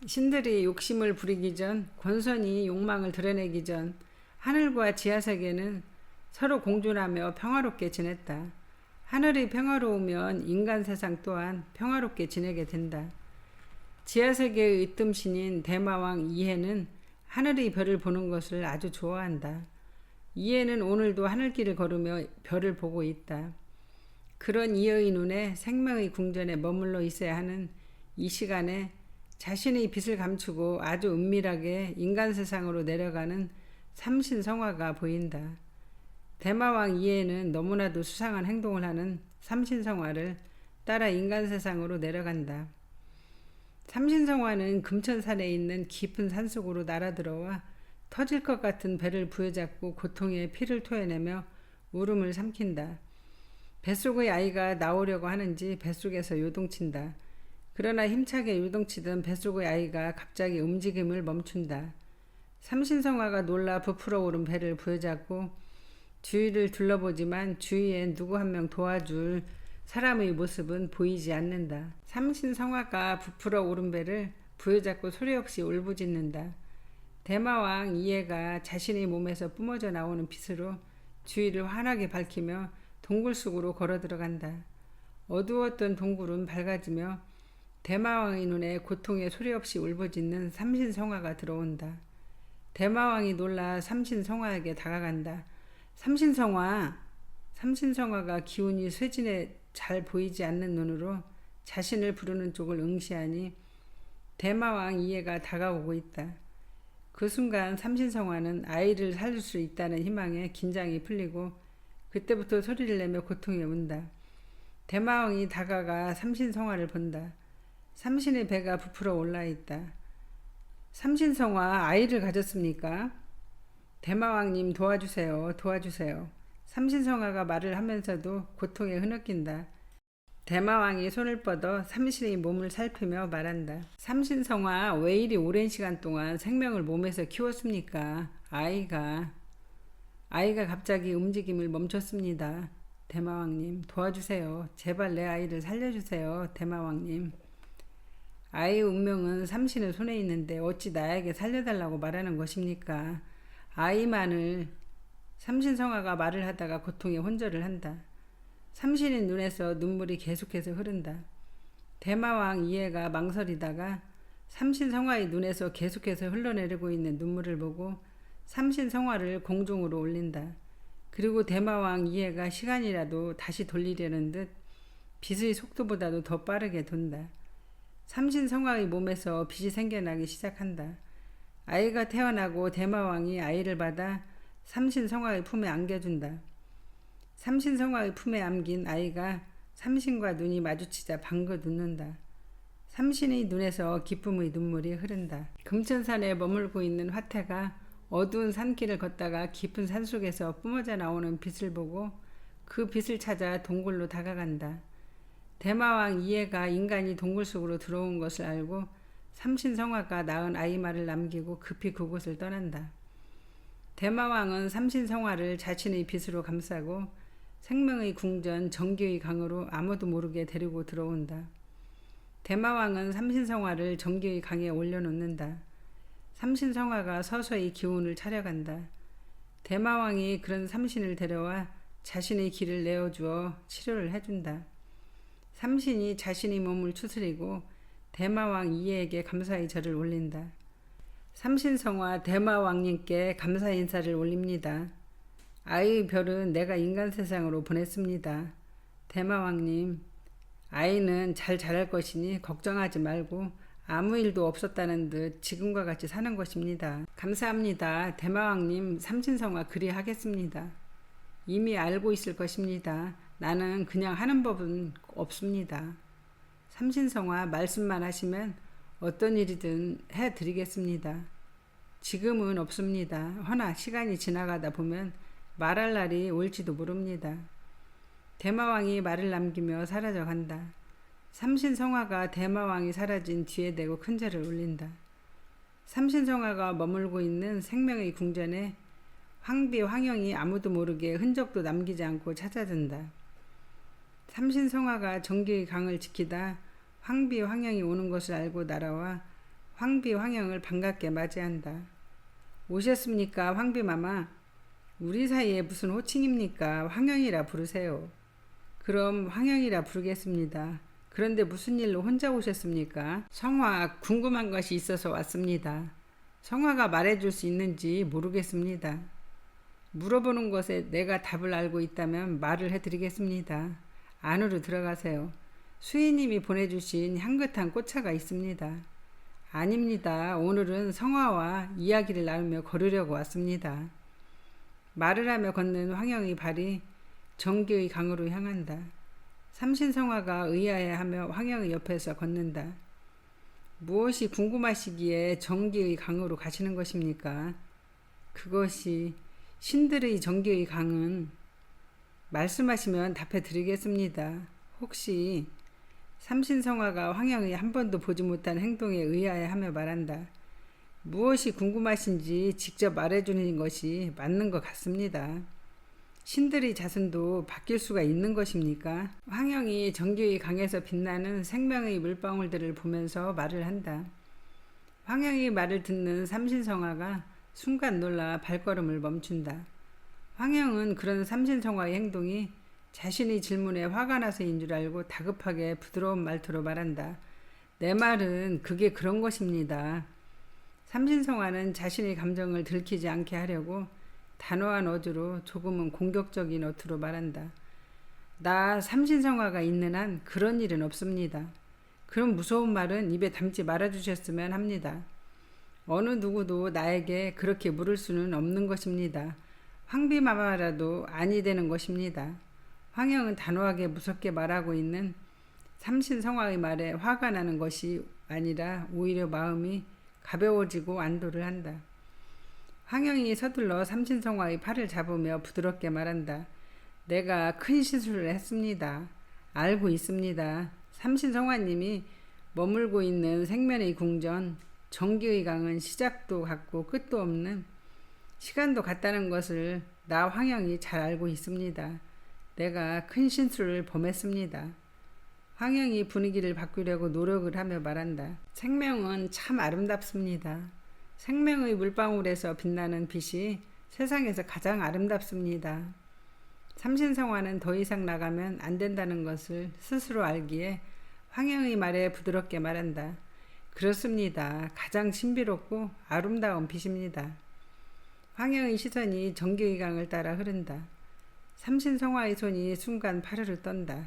신들이 욕심을 부리기 전, 권선이 욕망을 드러내기 전 하늘과 지하세계는 서로 공존하며 평화롭게 지냈다. 하늘이 평화로우면 인간 세상 또한 평화롭게 지내게 된다. 지하세계의 으뜸신인 대마왕 이해는 하늘의 별을 보는 것을 아주 좋아한다. 이해는 오늘도 하늘길을 걸으며 별을 보고 있다. 그런 이해의 눈에 생명의 궁전에 머물러 있어야 하는 이 시간에 자신의 빛을 감추고 아주 은밀하게 인간 세상으로 내려가는 삼신성화가 보인다. 대마왕 이해는 너무나도 수상한 행동을 하는 삼신성화를 따라 인간 세상으로 내려간다. 삼신성화는 금천산에 있는 깊은 산속으로 날아들어와 터질 것 같은 배를 부여잡고 고통에 피를 토해내며 울음을 삼킨다. 뱃속의 아이가 나오려고 하는지 뱃속에서 요동친다. 그러나 힘차게 요동치던 뱃속의 아이가 갑자기 움직임을 멈춘다. 삼신성화가 놀라 부풀어 오른 배를 부여잡고 주위를 둘러보지만 주위에 누구 한 명 도와줄 사람의 모습은 보이지 않는다. 삼신성화가 부풀어 오른 배를 부여잡고 소리 없이 울부짖는다. 대마왕 이해가 자신의 몸에서 뿜어져 나오는 빛으로 주위를 환하게 밝히며 동굴 속으로 걸어 들어간다. 어두웠던 동굴은 밝아지며 대마왕의 눈에 고통에 소리 없이 울부짖는 삼신성화가 들어온다. 대마왕이 놀라 삼신성화에게 다가간다. 삼신성화가 기운이 쇠진해 잘 보이지 않는 눈으로 자신을 부르는 쪽을 응시하니 대마왕 이해가 다가오고 있다. 그 순간 삼신성화는 아이를 살릴 수 있다는 희망에 긴장이 풀리고 그때부터 소리를 내며 고통에 운다. 대마왕이 다가가 삼신성화를 본다. 삼신의 배가 부풀어 올라 있다. 삼신성화 아이를 가졌습니까? 대마왕님 도와주세요. 도와주세요. 삼신성화가 말을 하면서도 고통에 흐느낀다. 대마왕이 손을 뻗어 삼신의 몸을 살피며 말한다. 삼신성화 왜 이리 오랜 시간 동안 생명을 몸에서 키웠습니까? 아이가 갑자기 움직임을 멈췄습니다. 대마왕님 도와주세요. 제발 내 아이를 살려주세요. 대마왕님. 아이의 운명은 삼신의 손에 있는데 어찌 나에게 살려달라고 말하는 것입니까? 아이만을 삼신성화가 말을 하다가 고통에 혼절을 한다. 삼신의 눈에서 눈물이 계속해서 흐른다. 대마왕 이해가 망설이다가 삼신성화의 눈에서 계속해서 흘러내리고 있는 눈물을 보고 삼신성화를 공중으로 올린다. 그리고 대마왕 이해가 시간이라도 다시 돌리려는 듯 빛의 속도보다도 더 빠르게 돈다. 삼신성화의 몸에서 빛이 생겨나기 시작한다. 아이가 태어나고 대마왕이 아이를 받아 삼신성화의 품에 안겨준다. 삼신성화의 품에 안긴 아이가 삼신과 눈이 마주치자 방긋 웃는다. 삼신의 눈에서 기쁨의 눈물이 흐른다. 금천산에 머물고 있는 화태가 어두운 산길을 걷다가 깊은 산속에서 뿜어져 나오는 빛을 보고 그 빛을 찾아 동굴로 다가간다. 대마왕 이해가 인간이 동굴 속으로 들어온 것을 알고 삼신성화가 낳은 아이 말을 남기고 급히 그곳을 떠난다. 대마왕은 삼신성화를 자신의 빛으로 감싸고 생명의 궁전 정기의 강으로 아무도 모르게 데리고 들어온다. 대마왕은 삼신성화를 정기의 강에 올려놓는다. 삼신성화가 서서히 기운을 차려간다. 대마왕이 그런 삼신을 데려와 자신의 길을 내어주어 치료를 해준다. 삼신이 자신의 몸을 추스리고 대마왕 이해에게 감사의 절을 올린다. 삼신성화 대마왕님께 감사 인사를 올립니다. 아이의 별은 내가 인간 세상으로 보냈습니다. 대마왕님, 아이는 잘 자랄 것이니 걱정하지 말고 아무 일도 없었다는 듯 지금과 같이 사는 것입니다. 감사합니다. 대마왕님, 삼신성화 그리하겠습니다. 이미 알고 있을 것입니다. 나는 그냥 하는 법은 없습니다. 삼신성화 말씀만 하시면 어떤 일이든 해드리겠습니다. 지금은 없습니다. 허나 시간이 지나가다 보면 말할 날이 올지도 모릅니다. 대마왕이 말을 남기며 사라져간다. 삼신성화가 대마왕이 사라진 뒤에 대고 큰 절을 올린다. 삼신성화가 머물고 있는 생명의 궁전에 황비 황영이 아무도 모르게 흔적도 남기지 않고 찾아든다. 삼신성화가 정기의 강을 지키다 황비 황영이 오는 것을 알고 날아와 황비 황영을 반갑게 맞이한다. 오셨습니까 황비마마? 우리 사이에 무슨 호칭입니까? 황영이라 부르세요. 그럼 황영이라 부르겠습니다. 그런데 무슨 일로 혼자 오셨습니까? 성화 궁금한 것이 있어서 왔습니다. 성화가 말해줄 수 있는지 모르겠습니다. 물어보는 것에 내가 답을 알고 있다면 말을 해드리겠습니다. 안으로 들어가세요. 수희님이 보내주신 향긋한 꽃차가 있습니다. 아닙니다. 오늘은 성화와 이야기를 나누며 걸으려고 왔습니다. 말을 하며 걷는 황영의 발이 정기의 강으로 향한다. 삼신성화가 의아해하며 황영의 옆에서 걷는다. 무엇이 궁금하시기에 정기의 강으로 가시는 것입니까? 그것이 신들의 정기의 강은 말씀하시면 답해 드리겠습니다. 혹시 삼신성화가 황영이 한 번도 보지 못한 행동에 의아해하며 말한다. 무엇이 궁금하신지 직접 말해주는 것이 맞는 것 같습니다. 신들의 자손도 바뀔 수가 있는 것입니까? 황영이 정기의 강에서 빛나는 생명의 물방울들을 보면서 말을 한다. 황영의 말을 듣는 삼신성화가 순간 놀라 발걸음을 멈춘다. 황영은 그런 삼신성화의 행동이 자신의 질문에 화가 나서인 줄 알고 다급하게 부드러운 말투로 말한다. 내 말은 그게 그런 것입니다. 삼신성화는 자신의 감정을 들키지 않게 하려고 단호한 어조로 조금은 공격적인 어투로 말한다. 나 삼신성화가 있는 한 그런 일은 없습니다. 그런 무서운 말은 입에 담지 말아주셨으면 합니다. 어느 누구도 나에게 그렇게 물을 수는 없는 것입니다. 황비마마라도 아니 되는 것입니다. 황영은 단호하게 무섭게 말하고 있는 삼신성화의 말에 화가 나는 것이 아니라 오히려 마음이 가벼워지고 안도를 한다. 황영이 서둘러 삼신성화의 팔을 잡으며 부드럽게 말한다. 내가 큰 실수를 했습니다. 알고 있습니다. 삼신성화님이 머물고 있는 생면의 궁전 정기의 강은 시작도 같고 끝도 없는 시간도 같다는 것을 나 황영이 잘 알고 있습니다. 내가 큰 실수를 범했습니다. 황영이 분위기를 바꾸려고 노력을 하며 말한다. 생명은 참 아름답습니다. 생명의 물방울에서 빛나는 빛이 세상에서 가장 아름답습니다. 삼신성화는 더 이상 나가면 안 된다는 것을 스스로 알기에 황영의 말에 부드럽게 말한다. 그렇습니다. 가장 신비롭고 아름다운 빛입니다. 황영의 시선이 정기의 강을 따라 흐른다. 삼신성화의 손이 순간 파르르 떤다.